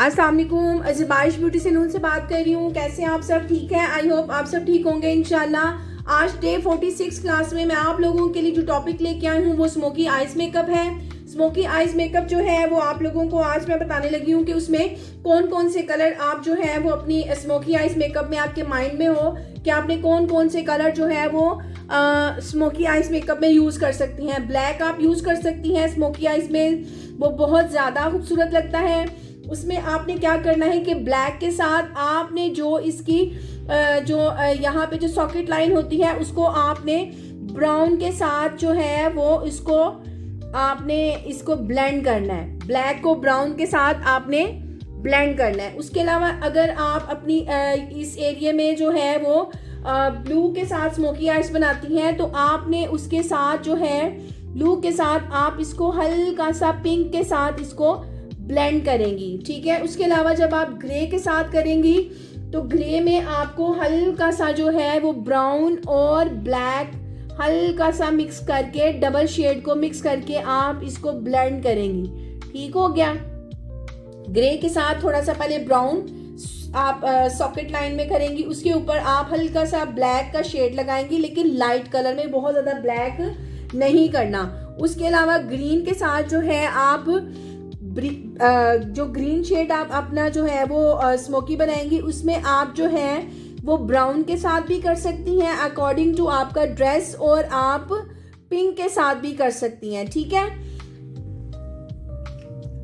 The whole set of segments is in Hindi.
अस्सलाम वालेकुम, ज़बाइश ब्यूटी सैलून से बात कर रही हूँ। कैसे हैं आप सब? ठीक है, आई होप आप सब ठीक होंगे इंशाल्लाह। आज डे 46 क्लास में मैं आप लोगों के लिए जो टॉपिक लेके आई हूँ वो स्मोकी आइज मेकअप है। स्मोकी आइज मेकअप जो है वो आप लोगों को आज मैं बताने लगी हूँ कि उसमें कौन कौन से कलर आप जो है वो अपनी स्मोकी आइज मेकअप में आपके माइंड में हो कि आपने कौन कौन से कलर जो है वो स्मोकी आइज मेकअप में यूज़ कर सकती हैं। ब्लैक आप यूज़ कर सकती हैं स्मोकी आइज में, वो बहुत ज़्यादा खूबसूरत लगता है। उसमें आपने क्या करना है कि ब्लैक के साथ आपने जो इसकी यहाँ पे जो सॉकेट लाइन होती है उसको आपने ब्राउन के साथ जो है वो इसको आपने इसको ब्लेंड करना है। ब्लैक को ब्राउन के साथ आपने ब्लेंड करना है। उसके अलावा अगर आप अपनी इस एरिया में जो है वो ब्लू के साथ स्मोकी आइज बनाती हैं तो आपने उसके साथ जो है ब्लू के साथ आप इसको हल्का सा पिंक के साथ इसको ब्लेंड करेंगी, ठीक है। उसके अलावा जब आप ग्रे के साथ करेंगी तो ग्रे में आपको हल्का सा जो है वो ब्राउन और ब्लैक हल्का सा मिक्स करके डबल शेड को मिक्स करके आप इसको ब्लेंड करेंगी। ठीक हो गया। ग्रे के साथ थोड़ा सा पहले ब्राउन आप सॉकेट लाइन में करेंगी, उसके ऊपर आप हल्का सा ब्लैक का शेड लगाएंगी, लेकिन लाइट कलर में, बहुत ज़्यादा ब्लैक नहीं करना। उसके अलावा ग्रीन के साथ जो है आप जो ग्रीन शेड आप अपना जो है वो स्मोकी बनाएंगी, उसमें आप जो है वो ब्राउन के साथ भी कर सकती हैं अकॉर्डिंग टू आपका ड्रेस, और आप पिंक के साथ भी कर सकती हैं, ठीक है।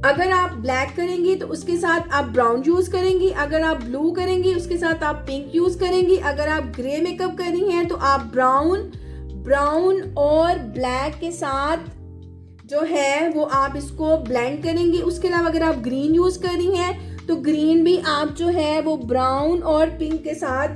अगर आप ब्लैक करेंगी तो उसके साथ आप ब्राउन यूज करेंगी, अगर आप ब्लू करेंगी उसके साथ आप पिंक यूज करेंगी, अगर आप ग्रे मेकअप कर रही हैं तो आप ब्राउन और ब्लैक के साथ जो है वो आप इसको ब्लेंड करेंगी। उसके अलावा अगर आप ग्रीन यूज कर रही हैं तो ग्रीन भी आप जो है वो ब्राउन और पिंक के साथ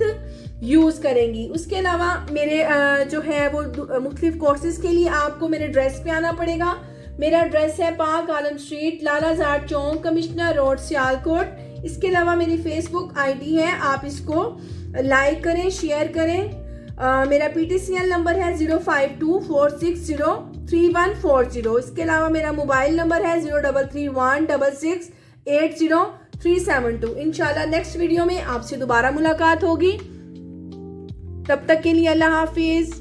यूज करेंगी। उसके अलावा मेरे जो है वो मुख्तलिफ कोर्सेज के लिए आपको मेरे ड्रेस पे आना पड़ेगा। मेरा ड्रेस है पाक आलम स्ट्रीट, लालाजाद चौक, कमिश्नर रोड, सियालकोट। इसके अलावा मेरी फेसबुक आईडी है, आप इसको लाइक करें, शेयर करें। मेरा PTCL नंबर है 0524603140। इसके अलावा मेरा मोबाइल नंबर है 03316680 इंशाल्लाह नेक्स्ट वीडियो में आपसे दोबारा मुलाकात होगी। तब तक के लिए अल्लाह हाफिज।